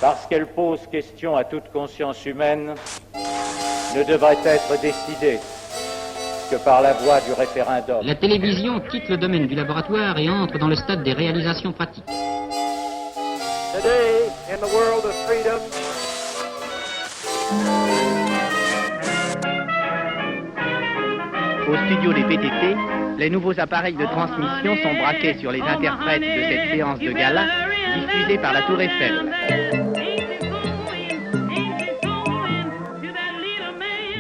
parce qu'elle pose question à toute conscience humaine, ne devrait être décidée que par la voie du référendum. La télévision quitte le domaine du laboratoire et entre dans le stade des réalisations pratiques. Today, in the world of freedom, Au studio des PTT, les nouveaux appareils de transmission sont braqués sur les interprètes de cette séance de gala diffusée par la Tour Eiffel.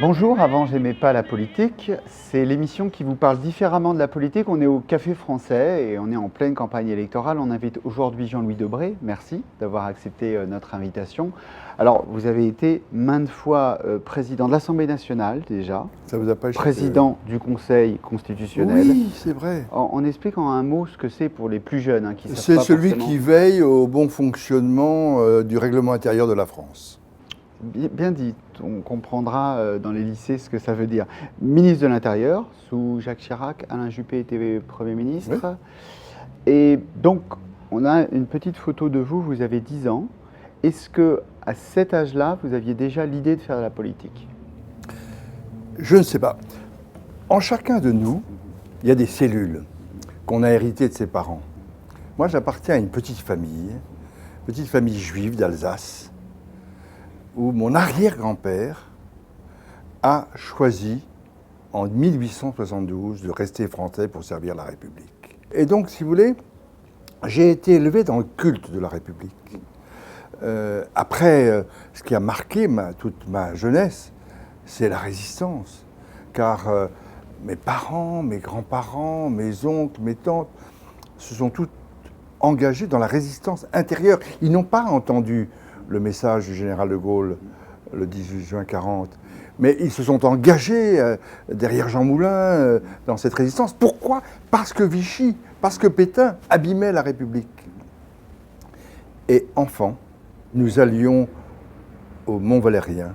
Bonjour, avant j'aimais pas la politique, c'est l'émission qui vous parle différemment de la politique. On est au Café Français et on est en pleine campagne électorale. On invite aujourd'hui Jean-Louis Debré, merci d'avoir accepté notre invitation. Alors vous avez été maintes fois président de l'Assemblée nationale déjà, ça vous a pas échappé, président du Conseil constitutionnel. Oui, c'est vrai. En expliquant en un mot ce que c'est pour les plus jeunes qui savent c'est pas celui forcément. qui veille au bon fonctionnement du règlement intérieur de la France. Bien dit, on comprendra dans les lycées ce que ça veut dire. Ministre de l'Intérieur, sous Jacques Chirac, Alain Juppé était Premier ministre. Oui. Et donc, on a une petite photo de vous, vous avez 10 ans. Est-ce qu'à cet âge-là, vous aviez déjà l'idée de faire de la politique? Je ne sais pas. En chacun de nous, il y a des cellules qu'on a héritées de ses parents. Moi, j'appartiens à une petite famille juive d'Alsace, où mon arrière-grand-père a choisi en 1872 de rester français pour servir la République. Et donc, si vous voulez, j'ai été élevé dans le culte de la République. Après, ce qui a marqué toute ma jeunesse, c'est la résistance. Car mes parents, mes grands-parents, mes oncles, mes tantes se sont tous engagés dans la résistance intérieure. Ils n'ont pas entendu le message du général de Gaulle le 18 juin 1940. Mais ils se sont engagés derrière Jean Moulin dans cette résistance. Pourquoi? Parce que Vichy, parce que Pétain abîmait la République. Et enfant, nous allions au Mont-Valérien.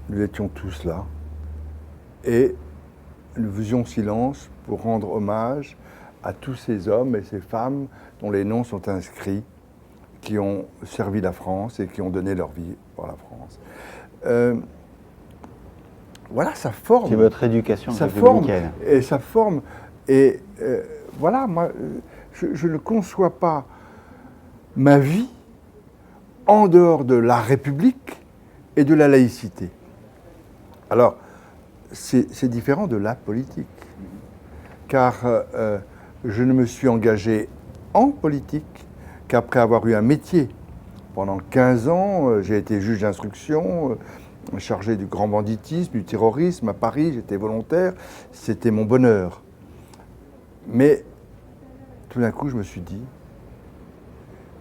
Nous étions tous là. Et nous faisions silence pour rendre hommage à tous ces hommes et ces femmes dont les noms sont inscrits, qui ont servi la France et qui ont donné leur vie pour la France. Voilà, ça forme. C'est votre éducation ça républicaine. Et ça forme. Et voilà, moi, je ne conçois pas ma vie en dehors de la République et de la laïcité. Alors, c'est différent de la politique. Car je ne me suis engagé en politique qu'après avoir eu un métier. Pendant 15 ans, j'ai été juge d'instruction, chargé du grand banditisme, du terrorisme à Paris, j'étais volontaire, c'était mon bonheur. Mais tout d'un coup, je me suis dit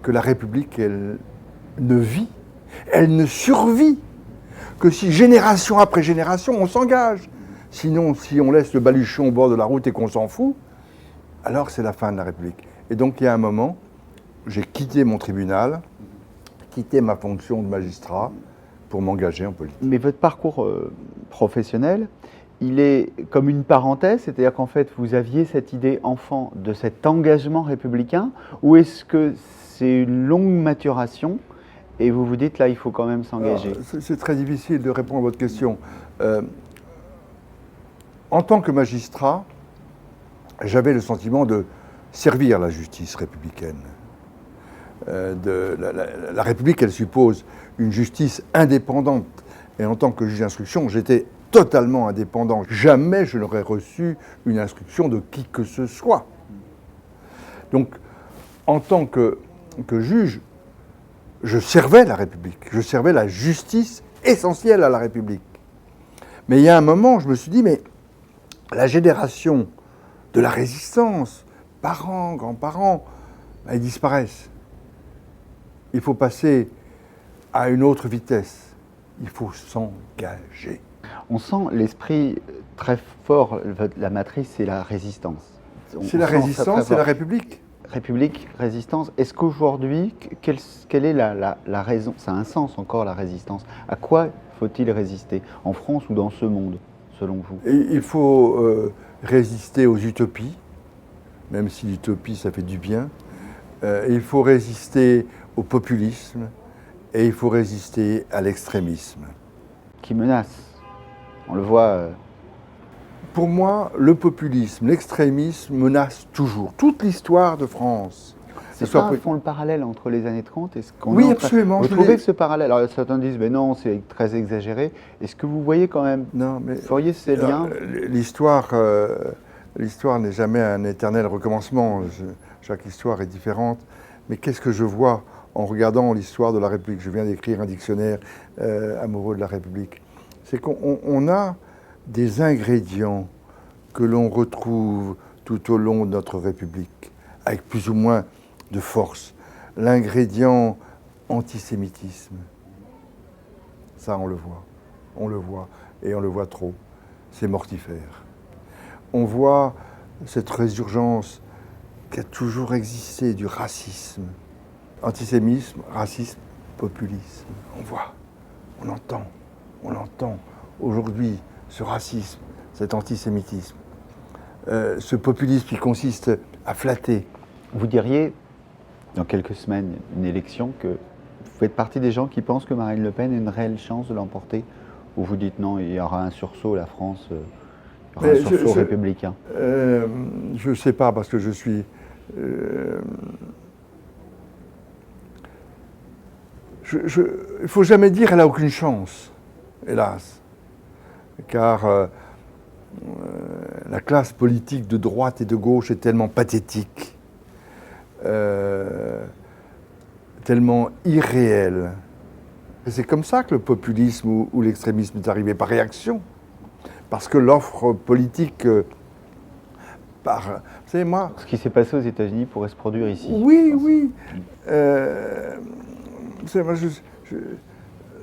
que la République, elle ne vit, elle ne survit que si génération après génération, on s'engage. Sinon, si on laisse le baluchon au bord de la route et qu'on s'en fout, alors c'est la fin de la République. Et donc, il y a un moment, j'ai quitté mon tribunal, quitté ma fonction de magistrat pour m'engager en politique. Mais votre parcours professionnel, il est comme une parenthèse, c'est-à-dire qu'en fait, vous aviez cette idée enfant de cet engagement républicain, ou est-ce que c'est une longue maturation et vous vous dites là, il faut quand même s'engager? C'est très difficile de répondre à votre question. En tant que magistrat, j'avais le sentiment de servir la justice républicaine. La République, elle suppose une justice indépendante. Et en tant que juge d'instruction, j'étais totalement indépendant. Jamais je n'aurais reçu une instruction de qui que ce soit. Donc, en tant que juge, je servais la République. Je servais la justice essentielle à la République. Mais il y a un moment, je me suis dit, mais la génération de la résistance, parents, grands-parents, ils disparaissent. Il faut passer à une autre vitesse. Il faut s'engager. On sent l'esprit très fort, la matrice, c'est la résistance. C'est la résistance, c'est la République. République, résistance. Est-ce qu'aujourd'hui, quelle est la raison? Ça a un sens encore, la résistance. À quoi faut-il résister, en France ou dans ce monde, selon vous? Il faut résister aux utopies, même si l'utopie, ça fait du bien. Il faut résister au populisme et il faut résister à l'extrémisme. Qui menace. On le voit. Pour moi, le populisme, l'extrémisme menacent toujours toute l'histoire de France. C'est ça, font le parallèle entre les années 30 et ce qu'on Oui, absolument. Vous trouvez que ce parallèle, alors certains disent, mais non, c'est très exagéré. Est-ce que vous voyez quand même, non, mais, vous feriez ces liens? L'histoire n'est jamais un éternel recommencement. Chaque histoire est différente. Mais qu'est-ce que je vois en regardant l'histoire de la République? Je viens d'écrire un dictionnaire amoureux de la République. C'est qu'on a des ingrédients que l'on retrouve tout au long de notre République, avec plus ou moins de force. L'ingrédient antisémitisme, ça on le voit, et on le voit trop, c'est mortifère. On voit cette résurgence qui a toujours existé du racisme, antisémitisme, racisme, populisme. On voit, on entend aujourd'hui ce racisme, cet antisémitisme, ce populisme qui consiste à flatter. Vous diriez, dans quelques semaines, une élection, que vous faites partie des gens qui pensent que Marine Le Pen a une réelle chance de l'emporter? Ou vous dites non, il y aura un sursaut, la France, il y aura un sursaut républicain? Je ne sais pas, parce que je suis... il ne faut jamais dire qu'elle n'a aucune chance, hélas. Car la classe politique de droite et de gauche est tellement pathétique, tellement irréelle. Et c'est comme ça que le populisme ou l'extrémisme est arrivé, par réaction. Parce que l'offre politique... Vous savez, moi... Ce qui s'est passé aux États-Unis pourrait se produire ici. Oui, oui. Vous savez, moi,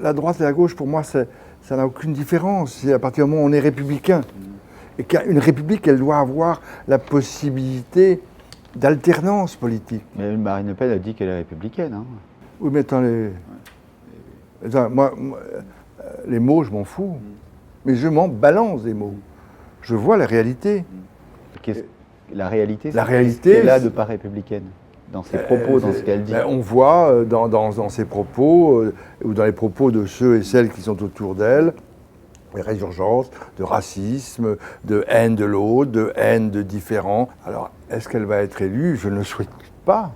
la droite et la gauche, pour moi, ça n'a aucune différence. C'est à partir du moment où on est républicain. Et qu'une république, elle doit avoir la possibilité d'alternance politique. Mais Marine Le Pen a dit qu'elle est républicaine. Hein. Oui, mais attendez. Moi, les mots, je m'en fous. Mais je m'en balance des mots. Je vois la réalité. La réalité, c'est qu'elle a de pas républicaine, dans ses propos, dans ce qu'elle dit. On voit dans ses propos, ou dans les propos de ceux et celles qui sont autour d'elle, des résurgences de racisme, de haine de l'autre, de haine de différents. Alors, est-ce qu'elle va être élue? Je ne le souhaite pas.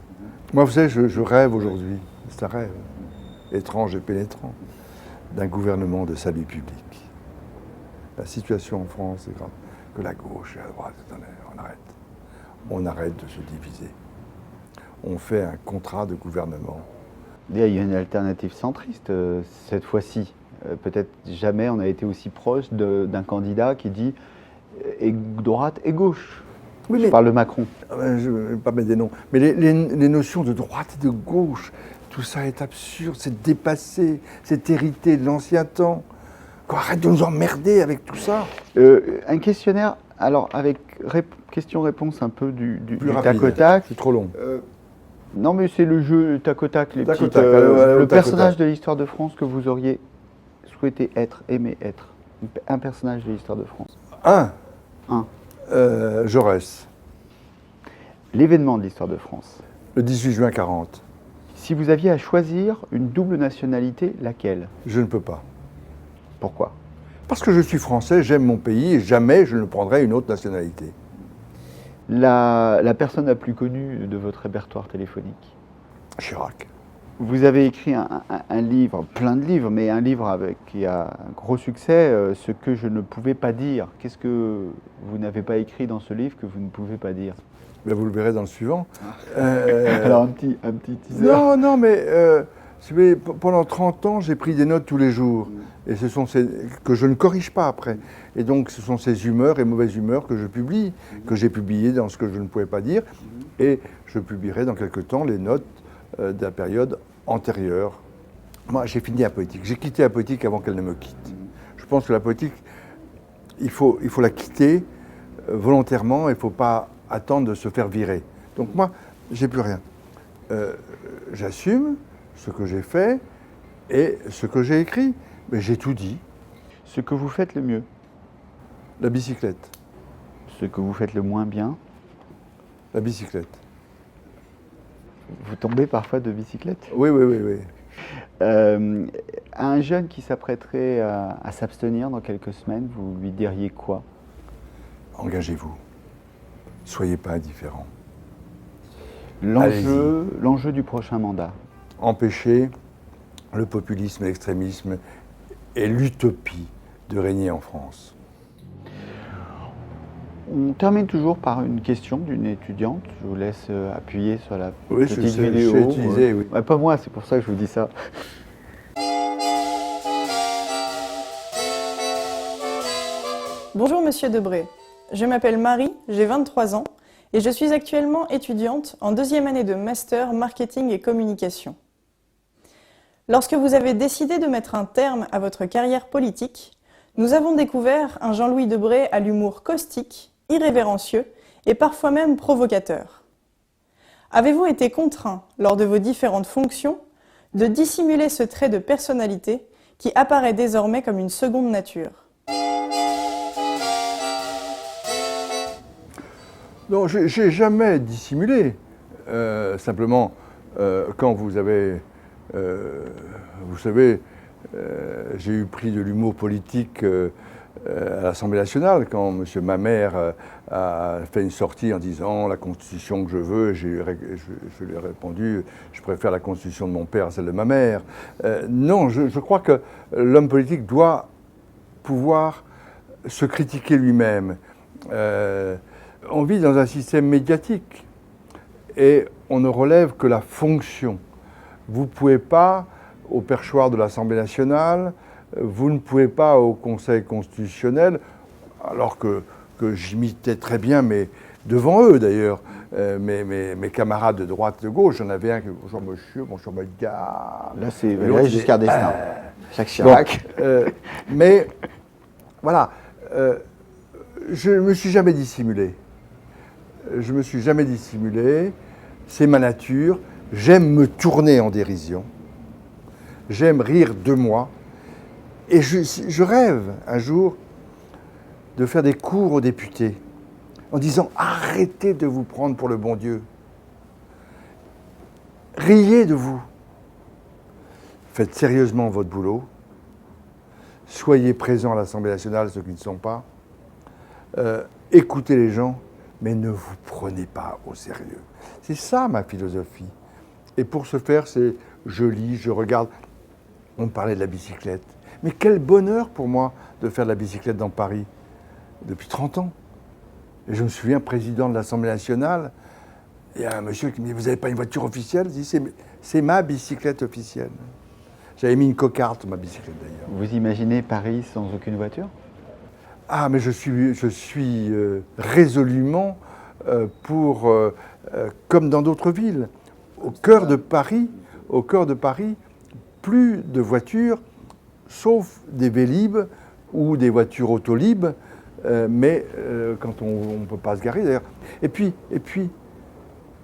Moi, vous savez, je rêve aujourd'hui, c'est un rêve étrange et pénétrant, d'un gouvernement de salut public. La situation en France est grave. Que la gauche et la droite, on arrête. On arrête de se diviser. On fait un contrat de gouvernement. Il y a une alternative centriste cette fois-ci. Peut-être jamais on a été aussi proche d'un candidat qui dit droite et gauche. Oui, je parle de Macron. Je ne vais pas mettre des noms. Mais les notions de droite et de gauche, tout ça est absurde, c'est dépassé, c'est hérité de l'ancien temps. Arrête de nous emmerder avec tout ça. Un questionnaire, alors avec question-réponse un peu du tac au tac. C'est trop long. Non, mais c'est le jeu tac au tac, le personnage de l'histoire de France que vous auriez souhaité être, aimé être. Un personnage de l'histoire de France. Un. Jaurès. L'événement de l'histoire de France. Le 18 juin 40. Si vous aviez à choisir une double nationalité, laquelle? Je ne peux pas. Pourquoi? Parce que je suis français, j'aime mon pays et jamais je ne prendrai une autre nationalité. La personne la plus connue de votre répertoire téléphonique? Chirac. Vous avez écrit un livre, plein de livres, mais un livre qui a un gros succès, Ce que je ne pouvais pas dire. Qu'est-ce que vous n'avez pas écrit dans ce livre que vous ne pouvez pas dire? Ben vous le verrez dans le suivant. Alors un petit teaser. Non, mais pendant 30 ans, j'ai pris des notes tous les jours. Et ce sont que je ne corrige pas après. Et donc, ce sont ces humeurs et mauvaises humeurs que je publie, que j'ai publiées dans Ce que je ne pouvais pas dire. Et je publierai dans quelque temps les notes de la période antérieure. Moi, j'ai fini la politique. J'ai quitté la politique avant qu'elle ne me quitte. Je pense que la politique, il faut la quitter volontairement. Il ne faut pas attendre de se faire virer. Donc moi, j'ai plus rien. J'assume ce que j'ai fait et ce que j'ai écrit. Mais j'ai tout dit. Ce que vous faites le mieux? La bicyclette. Ce que vous faites le moins bien? La bicyclette. Vous tombez parfois de bicyclette? Oui, oui, oui, oui. À un jeune qui s'apprêterait à s'abstenir dans quelques semaines, vous lui diriez quoi? Engagez-vous. Soyez pas indifférents. L'enjeu du prochain mandat. Empêcher le populisme et l'extrémisme et l'utopie de régner en France. On termine toujours par une question d'une étudiante. Je vous laisse appuyer sur la Oui, petite je sais, vidéo. je sais utiliser, oui. Ouais, pas moi, c'est pour ça que je vous dis ça. Bonjour Monsieur Debré, je m'appelle Marie, j'ai 23 ans et je suis actuellement étudiante en 2e année de Master Marketing et Communication. Lorsque vous avez décidé de mettre un terme à votre carrière politique, nous avons découvert un Jean-Louis Debré à l'humour caustique, irrévérencieux et parfois même provocateur. Avez-vous été contraint, lors de vos différentes fonctions, de dissimuler ce trait de personnalité qui apparaît désormais comme une seconde nature ? Non, j'ai jamais dissimulé. Simplement, quand vous avez, vous savez, j'ai eu pris de l'humour politique à l'Assemblée nationale quand M. Mamère a fait une sortie en disant la Constitution que je veux. Je lui ai répondu, je préfère la Constitution de mon père à celle de ma mère. Non, je crois que l'homme politique doit pouvoir se critiquer lui-même. On vit dans un système médiatique et on ne relève que la fonction. Vous ne pouvez pas au perchoir de l'Assemblée nationale, vous ne pouvez pas au Conseil constitutionnel, alors que j'imitais très bien, mais devant eux d'ailleurs, mes camarades de droite, de gauche, j'en avais un qui bonjour monsieur, bonjour madame. Là, c'est Giscard d'Estaing, Jacques Chirac. Mais voilà, je ne me suis jamais dissimulé. Je ne me suis jamais dissimulé, c'est ma nature. J'aime me tourner en dérision, j'aime rire de moi. Et je rêve un jour de faire des cours aux députés en disant arrêtez de vous prendre pour le bon Dieu. Riez de vous. Faites sérieusement votre boulot. Soyez présents à l'Assemblée nationale, ceux qui ne sont pas. Écoutez les gens. Mais ne vous prenez pas au sérieux. C'est ça ma philosophie. Et pour ce faire, c'est je lis, je regarde. On parlait de la bicyclette. Mais quel bonheur pour moi de faire de la bicyclette dans Paris depuis 30 ans. Et je me souviens, président de l'Assemblée nationale, il y a un monsieur qui me dit « Vous n'avez pas une voiture officielle ?» Je dis « C'est ma bicyclette officielle. » J'avais mis une cocarde sur ma bicyclette d'ailleurs. Vous imaginez Paris sans aucune voiture ? Ah, mais je suis résolument pour, comme dans d'autres villes, au cœur de Paris, plus de voitures, sauf des Vélib ou des voitures Autolib, mais quand on ne peut pas se garer d'ailleurs. Et puis,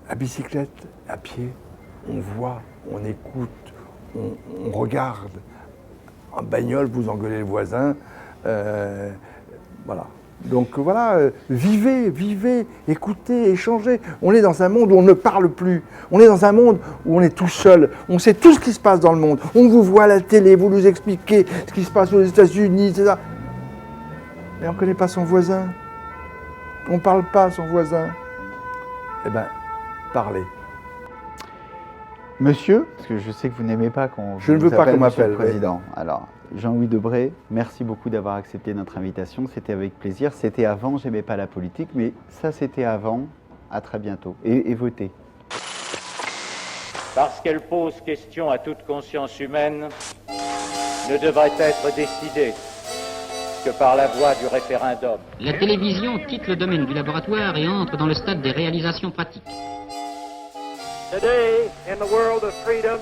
à bicyclette, à pied, on voit, on écoute, on regarde. En bagnole, vous engueulez le voisin. Voilà. Donc voilà, vivez, écoutez, échangez. On est dans un monde où on ne parle plus. On est dans un monde où on est tout seul. On sait tout ce qui se passe dans le monde. On vous voit à la télé, vous nous expliquez ce qui se passe aux États-Unis, etc. Mais on ne connaît pas son voisin. On ne parle pas à son voisin. Eh bien, parlez. Monsieur, parce que je sais que vous n'aimez pas qu'on Je ne veux pas qu'on m'appelle. Monsieur le Président. Alors, Jean-Louis Debré, merci beaucoup d'avoir accepté notre invitation. C'était avec plaisir. C'était avant, j'aimais pas la politique, mais ça c'était avant. À très bientôt. Et votez. Parce qu'elle pose question à toute conscience humaine, ne devrait être décidée que par la voie du référendum. La télévision quitte le domaine du laboratoire et entre dans le stade des réalisations pratiques. Today, in the world of freedom,